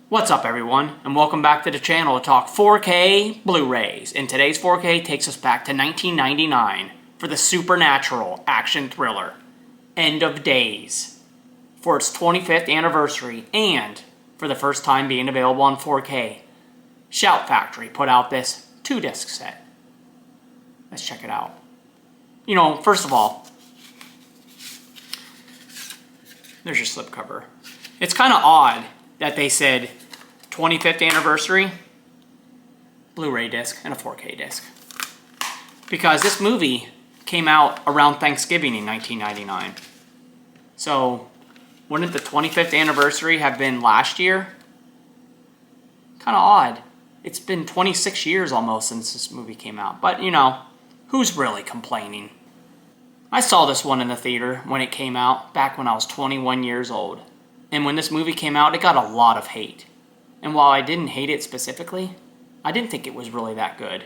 What's up everyone, and welcome back to the channel to talk 4K Blu-rays. And today's 4K takes us back to 1999 for the supernatural action thriller, End of Days, for its 25th anniversary and for the first time being available on 4K. Shout Factory put out this 2-disc set. Let's check it out. First of all, there's your slipcover. It's kind of odd that they said 25th anniversary, Blu-ray disc, and a 4K disc. Because this movie came out around Thanksgiving in 1999. So, wouldn't the 25th anniversary have been last year? Kind of odd. It's been 26 years almost since this movie came out. But, who's really complaining? I saw this one in the theater when it came out, back when I was 21 years old. And when this movie came out, it got a lot of hate. And while I didn't hate it specifically, I didn't think it was really that good.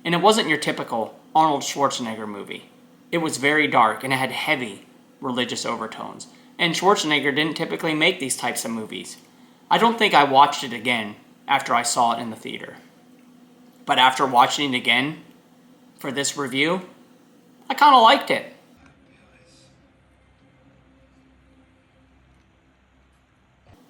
And it wasn't your typical Arnold Schwarzenegger movie. It was very dark and it had heavy religious overtones. And Schwarzenegger didn't typically make these types of movies. I don't think I watched it again after I saw it in the theater. But after watching it again for this review, I kind of liked it.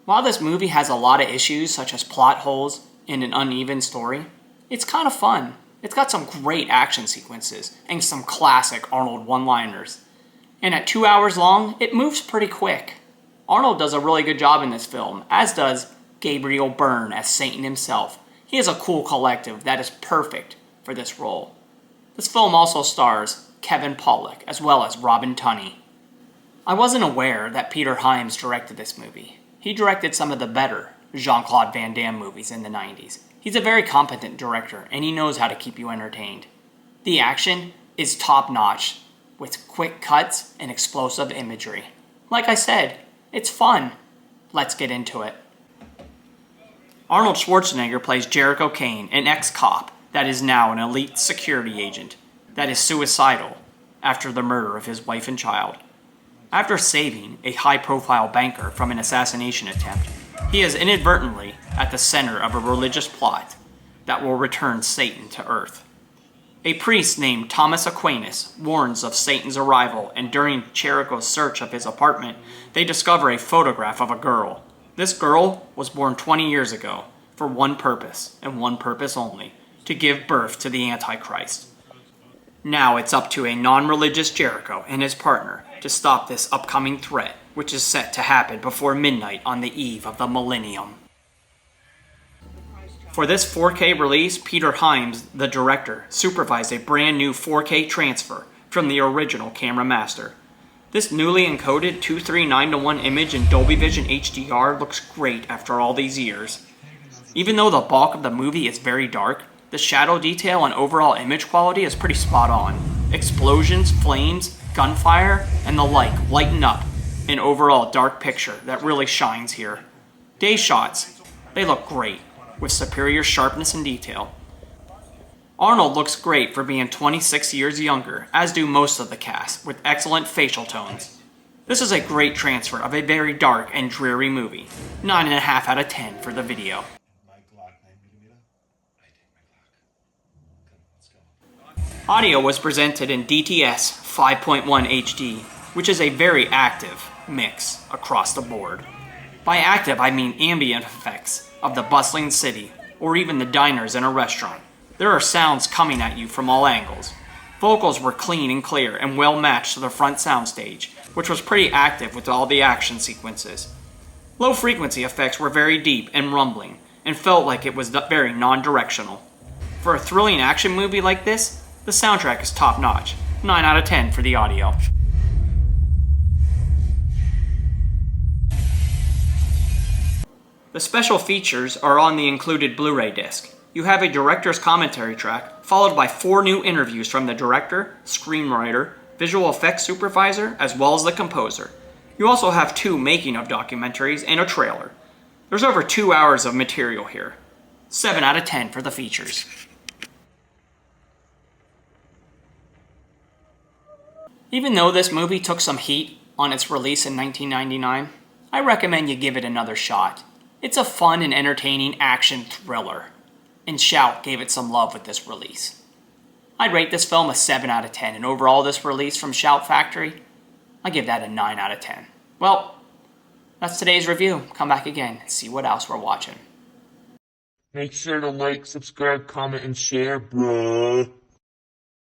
While this movie has a lot of issues such as plot holes and an uneven story, it's kind of fun. It's got some great action sequences and some classic Arnold one-liners. And at 2 hours long, it moves pretty quick. Arnold does a really good job in this film, as does Gabriel Byrne as Satan himself. He has a cool collective that is perfect for this role. This film also stars Kevin Pollak as well as Robin Tunney. I wasn't aware that Peter Hyams directed this movie. He directed some of the better Jean-Claude Van Damme movies in the 90s. He's a very competent director, and he knows how to keep you entertained. The action is top-notch, with quick cuts and explosive imagery. Like I said, it's fun. Let's get into it. Arnold Schwarzenegger plays Jericho Kane, an ex-cop that is now an elite security agent that is suicidal after the murder of his wife and child. After saving a high-profile banker from an assassination attempt, he is inadvertently at the center of a religious plot that will return Satan to Earth. A priest named Thomas Aquinas warns of Satan's arrival, and during Jericho's search of his apartment, they discover a photograph of a girl. This girl was born 20 years ago for one purpose, and one purpose only, to give birth to the Antichrist. Now it's up to a non-religious Jericho and his partner to stop this upcoming threat, which is set to happen before midnight on the eve of the millennium. For this 4K release, Peter Hyams, the director, supervised a brand new 4K transfer from the original Camera Master. This newly encoded 239:1 image in Dolby Vision HDR looks great after all these years. Even though the bulk of the movie is very dark, the shadow detail and overall image quality is pretty spot on. Explosions, flames, gunfire, and the like lighten up an overall dark picture that really shines here. Day shots, they look great, with superior sharpness and detail. Arnold looks great for being 26 years younger, as do most of the cast, with excellent facial tones. This is a great transfer of a very dark and dreary movie. 9.5 out of 10 for the video. Audio was presented in DTS 5.1 HD, which is a very active mix across the board. By active, I mean ambient effects of the bustling city, or even the diners in a restaurant. There are sounds coming at you from all angles. Vocals were clean and clear and well matched to the front soundstage, which was pretty active with all the action sequences. Low frequency effects were very deep and rumbling, and felt like it was very non-directional. For a thrilling action movie like this, the soundtrack is top-notch. 9 out of 10 for the audio. The special features are on the included Blu-ray disc. You have a director's commentary track, followed by 4 new interviews from the director, screenwriter, visual effects supervisor, as well as the composer. You also have 2 making-of documentaries and a trailer. There's over 2 hours of material here. 7 out of 10 for the features. Even though this movie took some heat on its release in 1999, I recommend you give it another shot. It's a fun and entertaining action thriller, and Shout gave it some love with this release. I'd rate this film a 7 out of 10, and overall this release from Shout Factory, I give that a 9 out of 10. Well, that's today's review. Come back again and see what else we're watching. Make sure to like, subscribe, comment, and share, bruh.